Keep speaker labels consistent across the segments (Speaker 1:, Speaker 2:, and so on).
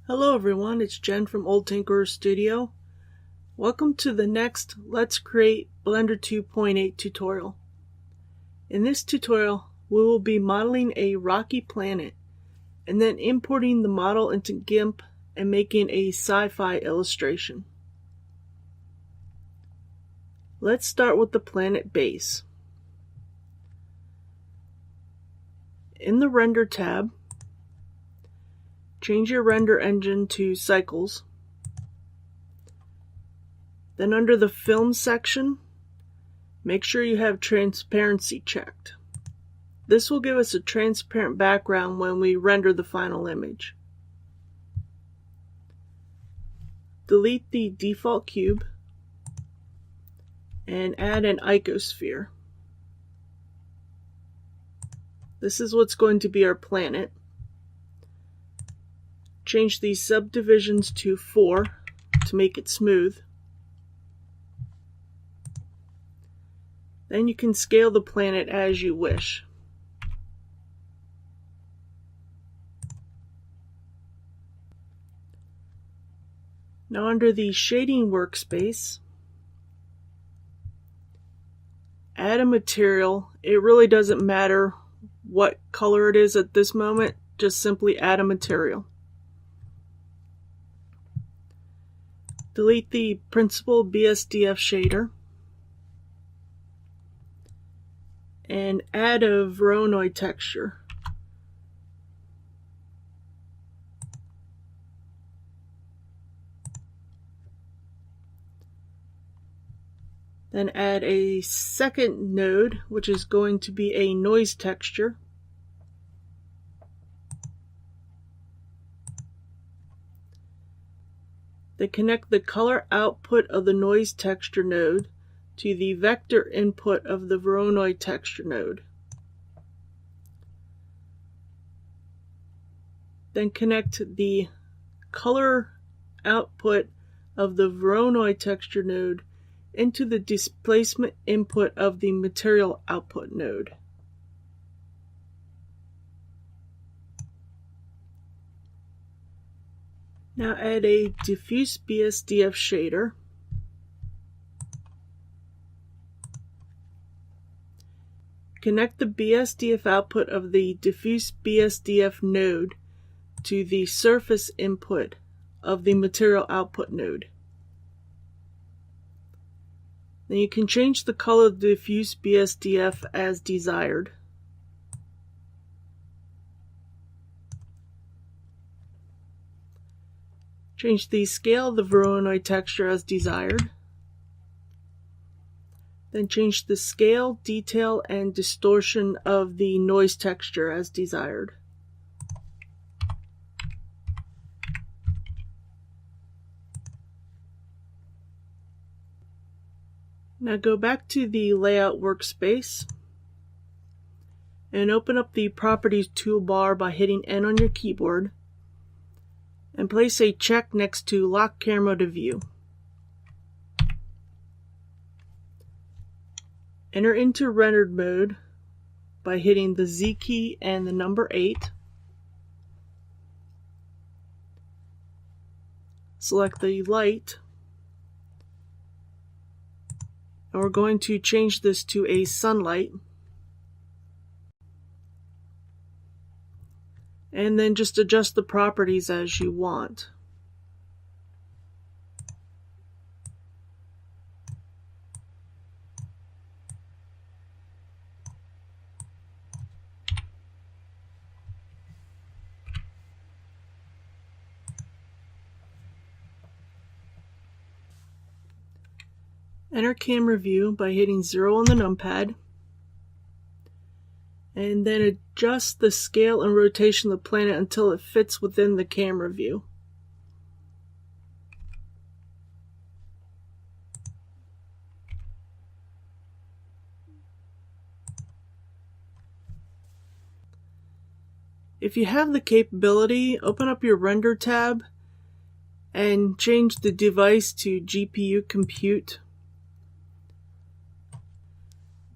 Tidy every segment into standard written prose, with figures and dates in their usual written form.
Speaker 1: Hello everyone, it's Jen from Old Tinkerer Studio. Welcome to the next Let's Create Blender 2.8 tutorial. In this tutorial, we will be modeling a rocky planet and then importing the model into GIMP and making a sci-fi illustration. Let's start with the planet base. In the Render tab, change your render engine to Cycles. Then under the Film section, make sure you have Transparency checked. This will give us a transparent background when we render the final image. Delete the default cube and add an icosphere. This is what's going to be our planet. Change these subdivisions to 4 to make it smooth. Then you can scale the planet as you wish. Now under the shading workspace, add a material. It really doesn't matter what color it is at this moment, just simply add a material. Delete the principal BSDF shader and add a Voronoi texture. Then add a second node, which is going to be a noise texture. Then connect the color output of the noise texture node to the vector input of the Voronoi texture node. Then connect the color output of the Voronoi texture node into the displacement input of the material output node. Now add a diffuse BSDF shader. Connect the BSDF output of the diffuse BSDF node to the surface input of the material output node. Then you can change the color of the diffuse BSDF as desired. Change the scale of the Voronoi texture as desired. Then change the scale, detail, and distortion of the noise texture as desired. Now go back to the Layout workspace and open up the Properties toolbar by hitting N on your keyboard and place a check next to Lock Camera to View. Enter into rendered mode by hitting the Z key and the number 8. Select the light. And we're going to change this to a sunlight. And then just adjust the properties as you want. Enter camera view by hitting 0 on the numpad. And then adjust the scale and rotation of the planet until it fits within the camera view. If you have the capability, open up your Render tab and change the device to GPU compute.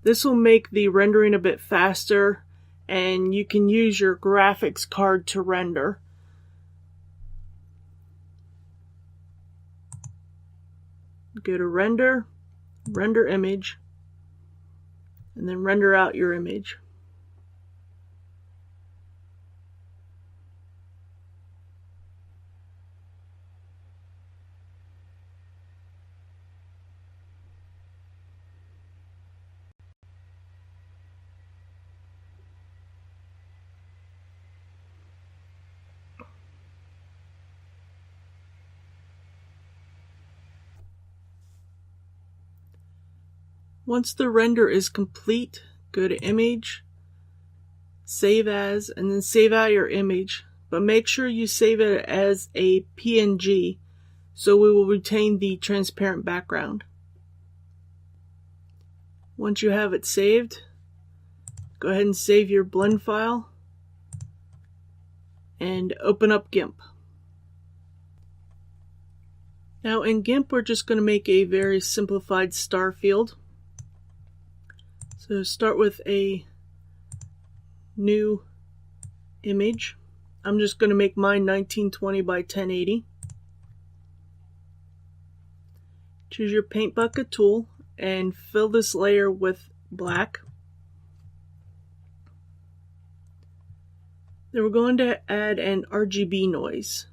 Speaker 1: This will make the rendering a bit faster, and you can use your graphics card to render. go to render, render image, and then render out your image. Once the render is complete, go to Image, Save As, and then save out your image. But make sure you save it as a PNG so we will retain the transparent background. Once you have it saved, go ahead and save your blend file and open up GIMP. Now in GIMP we're just going to make a very simplified star field. So start with a new image. I'm just going to make mine 1920 by 1080. Choose your paint bucket tool and fill this layer with black. Then we're going to add an RGB noise.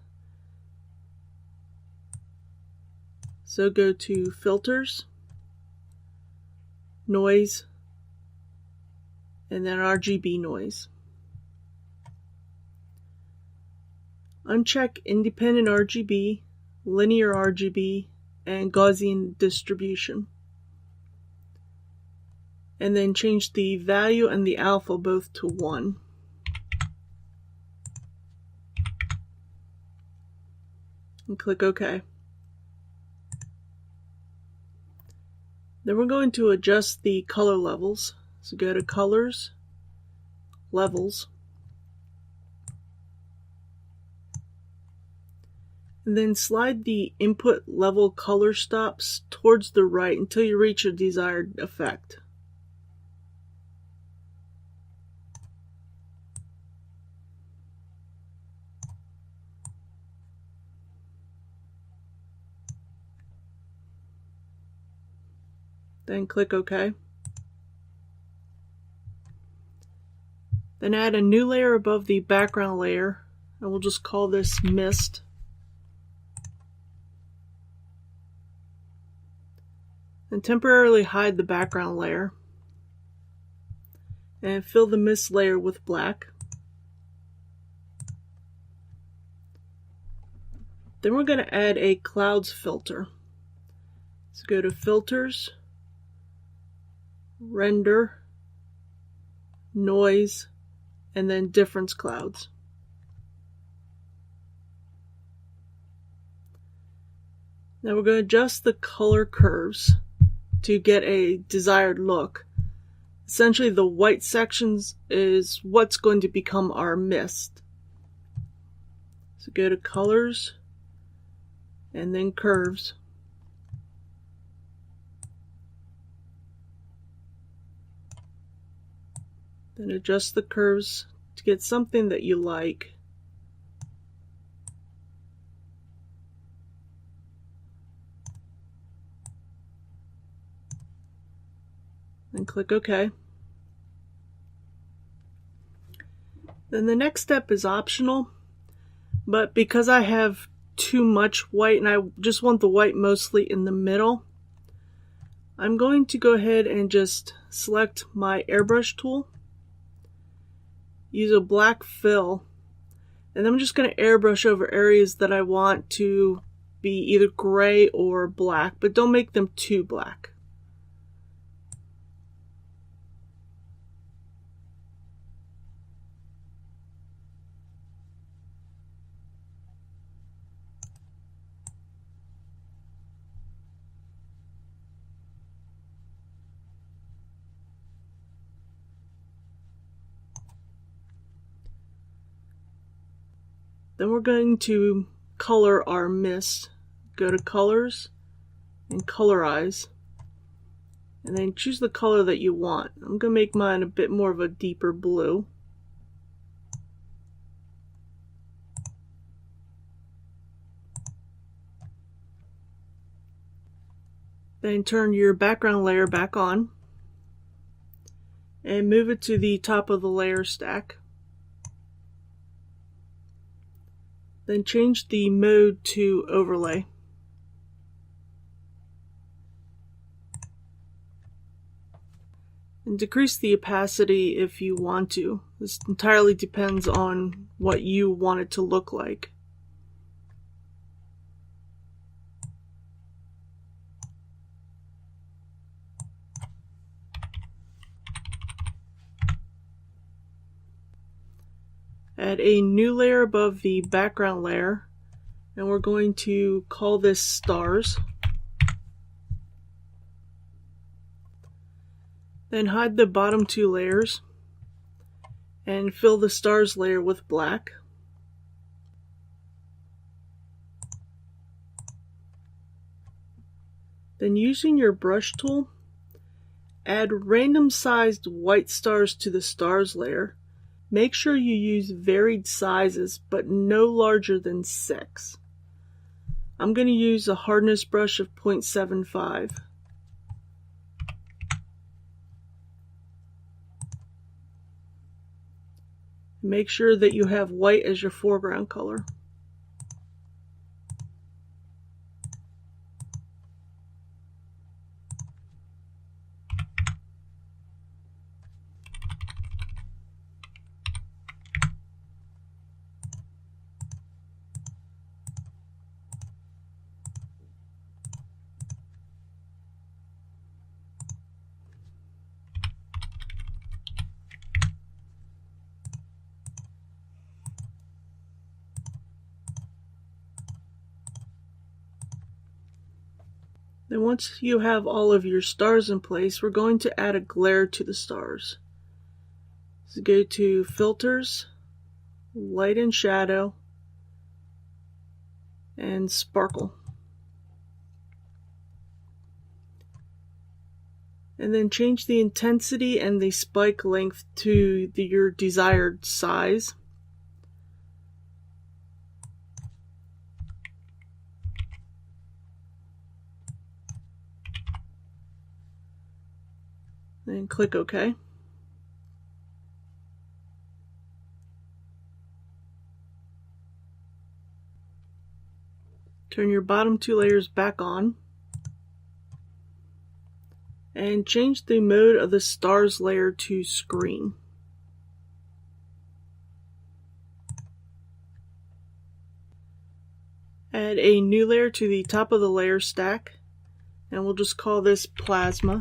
Speaker 1: So go to Filters, Noise, and then RGB noise. Uncheck Independent RGB, Linear RGB, and Gaussian distribution. And then change the value and the alpha both to 1. And click OK. Then we're going to adjust the color levels. So go to Colors, Levels, and then slide the input level color stops towards the right until you reach your desired effect. Then click OK. Then add a new layer above the background layer, and we'll just call this Mist. And temporarily hide the background layer. And fill the mist layer with black. Then we're going to add a clouds filter. So go to Filters, Render, Noise, and then Difference Clouds. Now we're going to adjust the color curves to get a desired look. Essentially the white sections is what's going to become our mist. So go to Colors and then Curves. Then adjust the curves to get something that you like. And click OK. Then the next step is optional, but because I have too much white and I just want the white mostly in the middle, I'm going to go ahead and just select my airbrush tool, use a black fill, and I'm just going to airbrush over areas that I want to be either gray or black, but don't make them too black. Then we're going to color our mist. Go to Colors and Colorize. And then choose the color that you want. I'm going to make mine a bit more of a deeper blue. Then turn your background layer back on and move it to the top of the layer stack. Then change the mode to overlay. And decrease the opacity if you want to. This entirely depends on what you want it to look like. Add a new layer above the background layer, and we're going to call this stars. Then hide the bottom two layers and fill the stars layer with black. Then using your brush tool, add random sized white stars to the stars layer. Make sure you use varied sizes, but no larger than 6. I'm going to use a hardness brush of 0.75. Make sure that you have white as your foreground color. Then once you have all of your stars in place, we're going to add a glare to the stars. So go to Filters, Light and Shadow, and Sparkle. And then change the intensity and the spike length to your desired size. And click OK. Turn your bottom two layers back on and change the mode of the stars layer to screen. Add a new layer to the top of the layer stack, and we'll just call this plasma.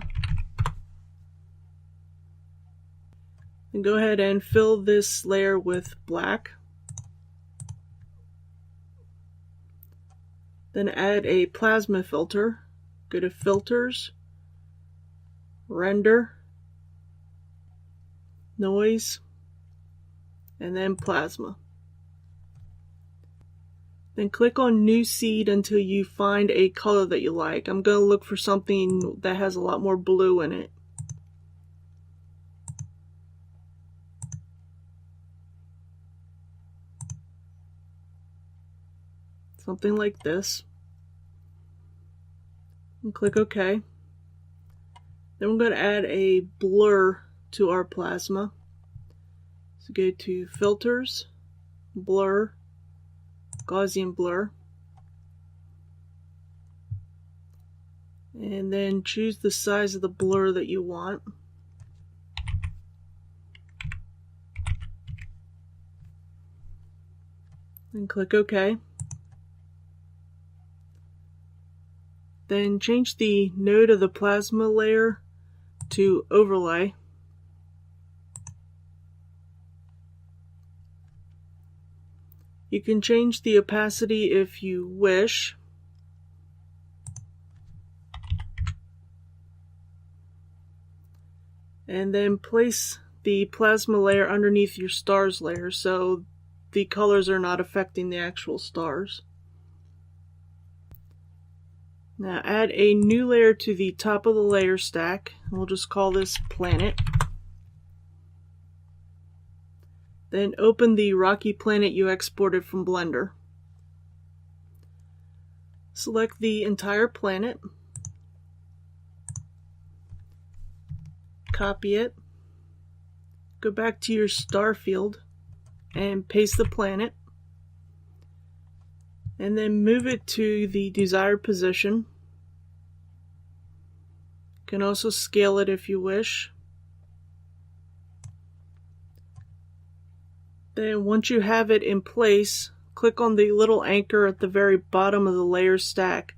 Speaker 1: And go ahead and fill this layer with black. Then add a plasma filter. Go to Filters, Render, Noise, and then Plasma. Then click on New Seed until you find a color that you like. I'm going to look for something that has a lot more blue in it. Something like this. And click OK. Then we're going to add a blur to our plasma. So go to Filters, Blur, Gaussian Blur. And then choose the size of the blur that you want. And click OK. Then change the node of the plasma layer to overlay. You can change the opacity if you wish. And then place the plasma layer underneath your stars layer so the colors are not affecting the actual stars. Now add a new layer to the top of the layer stack. We'll just call this Planet. Then open the rocky planet you exported from Blender. Select the entire planet. copy it, go back to your star field and paste the planet, and then move it to the desired position. You can also scale it if you wish. Then once you have it in place, click on the little anchor at the very bottom of the layer stack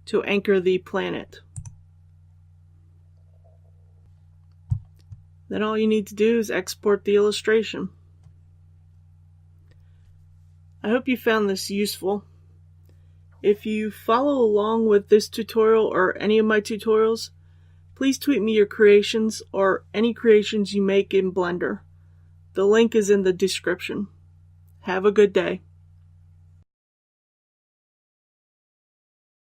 Speaker 1: to anchor the planet. Then all you need to do is export the illustration. I hope you found this useful. If you follow along with this tutorial or any of my tutorials, please tweet me your creations or any creations you make in Blender. The link is in the description. Have a good day.